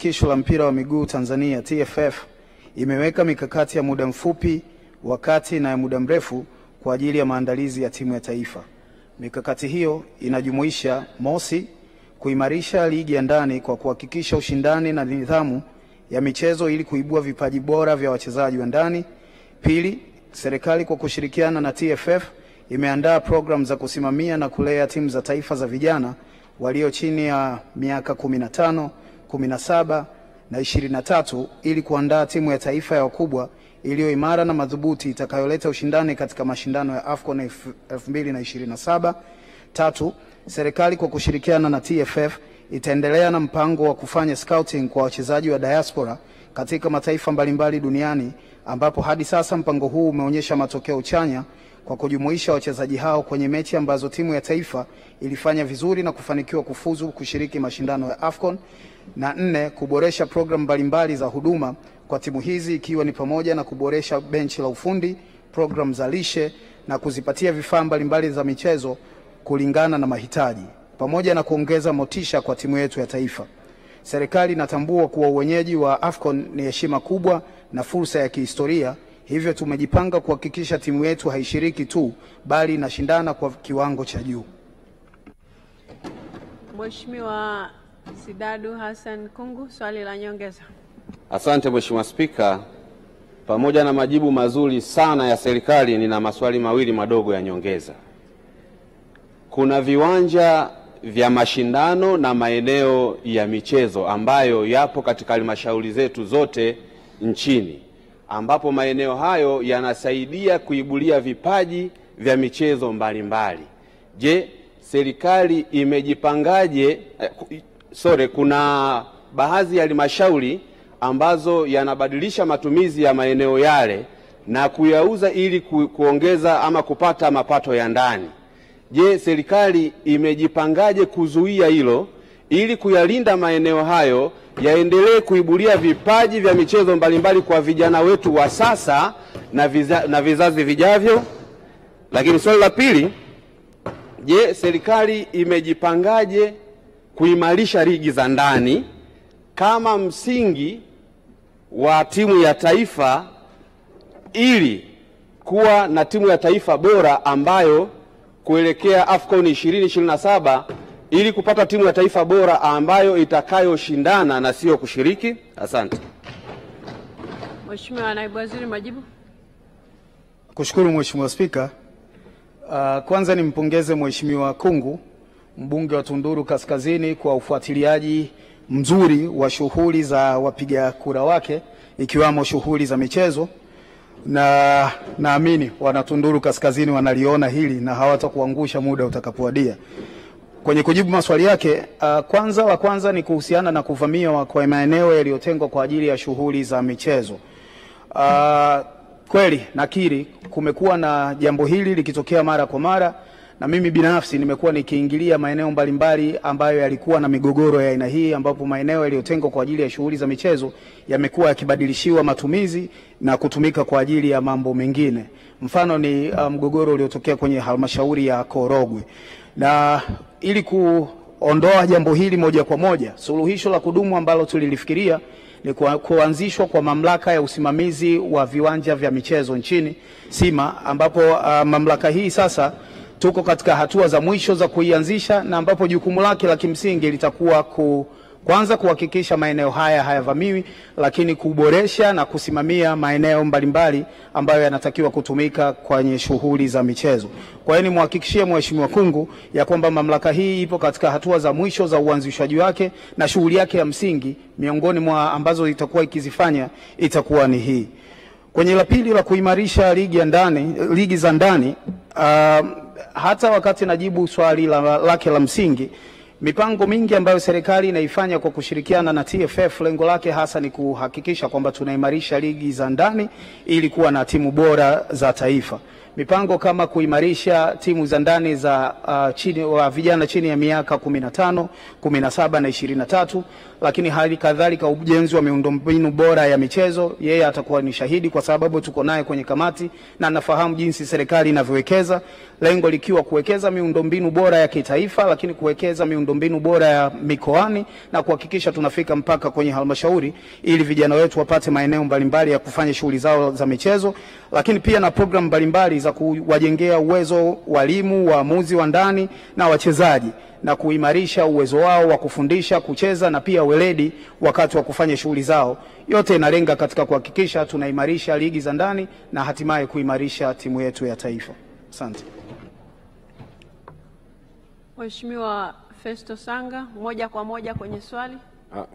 shirikisho la mpira wa miguu Tanzania TFF imeweka mikakati ya muda mfupi, wakati na ya muda mrefu kwa ajili ya maandalizi ya timu ya taifa. Mikakati hiyo inajumuisha: mosi, kuimarisha ligi ya ndani kwa kuhakikisha ushindani na nidhamu ya michezo ili kuibua vipaji bora vya wachezaji wa ndani. Pili, serikali kwa kushirikiana na TFF imeandaa programu za kusimamia na kulea timu za taifa za vijana walio chini ya miaka 15, 17 na 23 ili kuandaa timu ya taifa ya wakubwa iliyo imara na madhubuti itakayoleta ushindani katika mashindano ya AFCON 2027. Tatu, serikali kwa kushirikiana na TFF itaendelea na mpango wa kufanya scouting kwa wachezaji wa diaspora katika mataifa mbalimbali duniani, ambapo hadi sasa mpango huu umeonyesha matokeo chanya kwa kujumuisha wachezaji hao kwenye mechi ambazo timu ya taifa ilifanya vizuri na kufanikiwa kufuzu kushiriki mashindano ya AFCON. Na nne, kuboresha programu mbalimbali za huduma kwa timu hizi, ikiwa ni pamoja na kuboresha benchi la ufundi, programu za lishe na kuzipatia vifaa mbalimbali za michezo kulingana na mahitaji, pamoja na kuongeza motisha kwa timu yetu ya taifa. Serikali inatambua kuwa uwenyeji wa AFCON ni heshima kubwa na fursa ya kihistoria, hivyo tumejipanga kuhakikisha timu yetu haishiriki tu bali inashindana kwa kiwango cha juu. Mheshimiwa Sidadu Hassan Kungu, swali la nyongeza. Asante Mheshimiwa Spika, pamoja na majibu mazuri sana ya serikali, nina maswali mawili madogo ya nyongeza. Kuna viwanja vya mashindano na maeneo ya michezo ambayo yapo katika halmashauri zetu zote nchini, ambapo maeneo hayo yanasaidia kuibulia vipaji vya michezo mbalimbali. Je, serikali imejipangaje? Kuna baadhi ya halmashauri ambazo yanabadilisha matumizi ya maeneo yale na kuyauza ili kuongeza ama kupata mapato ya ndani. Je, serikali imejipangaje kuzuia hilo ili kuyalinda maeneo hayo yaendelee kuibulia vipaji vya michezo mbalimbali kwa vijana wetu wa sasa na vizazi vijavyo? Lakini swali la pili, je, serikali imejipangaje kuimarisha ligi za ndani kama msingi wa timu ya taifa ili kuwa na timu ya taifa bora ambayo kuelekea AFCON 2027 ili kupata timu ya taifa bora ambayo itakayoshindana na sio kushiriki? Asante. Mheshimiwa Naibu Waziri, majibu. Kushukuru Mheshimiwa Spika. Kwanza nimpongeze Mheshimiwa Kungu, mbunge wa Tunduru Kaskazini, kwa ufuatiliaji mzuri wa shughuli za wapiga kura wake ikiwamo shughuli za michezo, na naamini wana Tunduru Kaskazini wanaliona hili na hawatakuangusha muda utakapowadia. Kwenye kujibu maswali yake, la kwanza ni kuhusiana na kuvamiwa kwa maeneo yaliyotengwa kwa ajili ya shughuli za michezo. Kweli nakiri kumekuwa na jambo hili likitokea mara kwa mara, na mimi binafsi nimekuwa nikiingilia maeneo mbalimbali ambayo yalikuwa na migogoro ya aina hii, ambapo maeneo yaliyotengwa kwa ajili ya shughuli za michezo yamekuwa yakibadilishiwa matumizi na kutumika kwa ajili ya mambo mengine. Mfano ni mgogoro uliotokea kwenye halmashauri ya Korogwe. Na ili kuondoa jambo hili moja kwa moja, suluhisho la kudumu ambalo tulilifikiria ni kuanzishwa kwa mamlaka ya usimamizi wa viwanja vya michezo nchini, SIMA, ambapo mamlaka hii sasa tuko katika hatua za mwisho za kuianzisha, na ambapo jukumu lake la kimsingi litakuwa kwanza kuhakikisha maeneo haya hayavamiwi, lakini kuboresha na kusimamia maeneo mbalimbali ambayo yanatakiwa kutumika kwenye shughuli za michezo. Kwa hiyo nimhakikishie Mheshimiwa Kungu ya kwamba mamlaka hii ipo katika hatua za mwisho za uanzishaji wake, na shughuli yake ya msingi miongoni mwa ambazo itakuwa ikizifanya itakuwa ni hii. Kwenye la pili la kuimarisha ligi za ndani, hata wakati najibu swali lake la msingi, mipango mingi ambayo serikali inaifanya kwa kushirikiana na TFF, lengo lake hasa ni kuhakikisha kwamba tunaimarisha ligi za ndani ili kuwa na timu bora za taifa. Mipango kama kuimarisha timu za ndani za vijana chini ya miaka 15, 17 na 23, lakini hali kadhalika ujenzi wa miundombinu bora ya michezo. Yeye atakuwa ni shahidi kwa sababu tuko naye kwenye kamati na nafahamu jinsi serikali inavyowekeza, lengo likiwa kuwekeza miundombinu bora ya kitaifa, lakini kuwekeza miundombinu miundombinu bora ya mikoani na kuhakikisha tunafika mpaka kwenye halmashauri ili vijana wetu wapate maeneo mbalimbali ya kufanya shughuli zao za michezo, lakini pia na programu mbalimbali za kuwajengea uwezo walimu, waamuzi wa ndani na wachezaji na kuimarisha uwezo wao wa kufundisha, kucheza na pia weledi wakati wa kufanya shughuli zao. Yote inalenga katika kuhakikisha tunaimarisha ligi za ndani na hatimaye kuimarisha timu yetu ya taifa. Asante. Mheshimiwa Festo Sanga, moja kwa moja kwenye swali.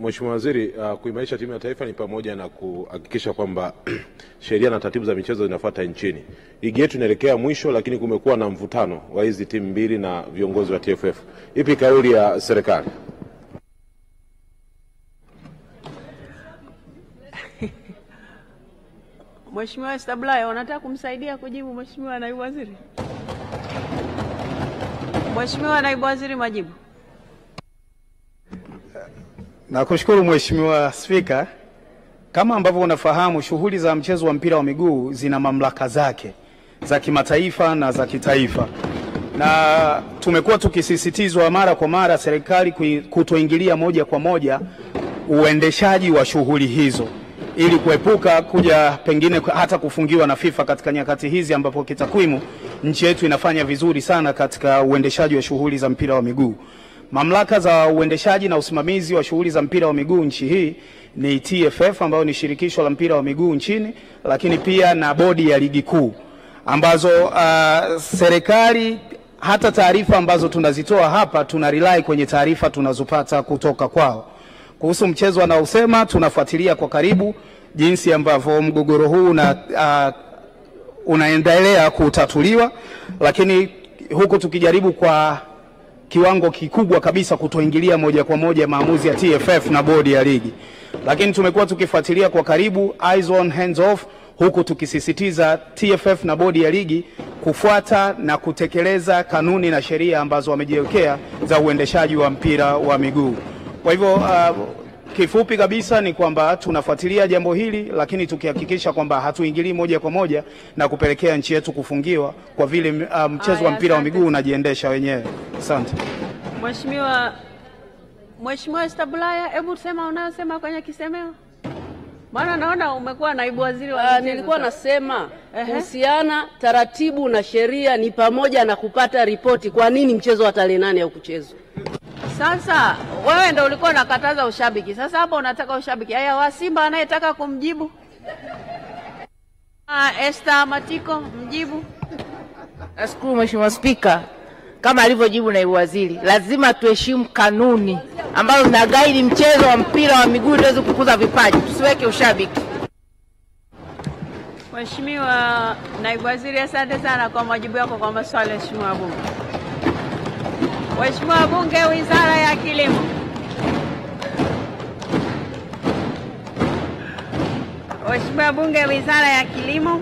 Mheshimiwa Waziri, kuimarisha timu ya taifa ni pamoja na kuhakikisha kwamba sheria na taratibu za michezo zinafuata nchini. Ligi yetu inaelekea mwisho, lakini kumekuwa na mvutano wa hizi timu mbili na viongozi wa TFF. Ipi kauli ya serikali? Mheshimiwa Establaya, unataka kumsaidia kujibu Mheshimiwa Naibu Waziri? Mheshimiwa Naibu Waziri, majibu. Nakushukuru Mheshimiwa Spika. Kama ambavyo unafahamu, shughuli za mchezo wa mpira wa miguu zina mamlaka zake za kimataifa na za kitaifa, na tumekuwa tukisisitizwa mara kwa mara serikali kutoingilia moja kwa moja uendeshaji wa shughuli hizo ili kuepuka kuja pengine hata kufungiwa na FIFA katika nyakati hizi ambapo kitakwimu nchi yetu inafanya vizuri sana katika uendeshaji wa shughuli za mpira wa miguu. Mamlaka za uendeshaji na usimamizi wa shughuli za mpira wa miguu nchi hii ni TFF ambayo ni shirikisho la mpira wa miguu nchini, lakini pia na bodi ya ligi kuu ambazo serikali, hata taarifa ambazo tunazitoa hapa tuna rely kwenye taarifa tunazopata kutoka kwao. Kuhusu mchezo anaosema, tunafuatilia kwa karibu jinsi ambavyo mgogoro huu unaendelea kutatuliwa, lakini huku tukijaribu kwa kiwango kikubwa kabisa kutoingilia moja kwa moja maamuzi ya TFF na bodi ya ligi. Lakini tumekuwa tukifuatilia kwa karibu, eyes on hands off, huku tukisisitiza TFF na bodi ya ligi kufuata na kutekeleza kanuni na sheria ambazo wamejiwekea za uendeshaji wa mpira wa miguu. Kwa hivyo kifupi kabisa ni kwamba tunafuatilia jambo hili, lakini tukihakikisha kwamba hatuingilii moja kwa moja na kupelekea nchi yetu kufungiwa kwa vile mchezo wa mpira wa miguu unajiendesha wenyewe. Asante. Mheshimiwa Establaya, hebu sema unayosema kwenye kisemeo. Maana naona umekuwa naibu waziri wa michezo. Nilikuwa nasema kuhusiana taratibu na sheria ni pamoja na kupata ripoti kwa nini mchezo wa tarehe 8 haukuchezwa. Sasa wewe ndio ulikuwa unakataza ushabiki. Sasa hapo unataka ushabiki. Haya, wa Simba anayetaka kumjibu. Esther Matiko, mjibu. Nashukuru Mheshimiwa Spika. Kama alivyojibu naibu waziri, lazima tuheshimu kanuni ambazo zinaguide mchezo wa mpira wa miguu tuweze kukuza vipaji, tusiweke ushabiki. Mheshimiwa naibu waziri, asante sana kwa majibu yako kwa maswali ya Mheshimiwa Bunge. Mheshimiwa Bunge, Wizara ya Kilimo. Mheshimiwa Bunge, Wizara ya Kilimo.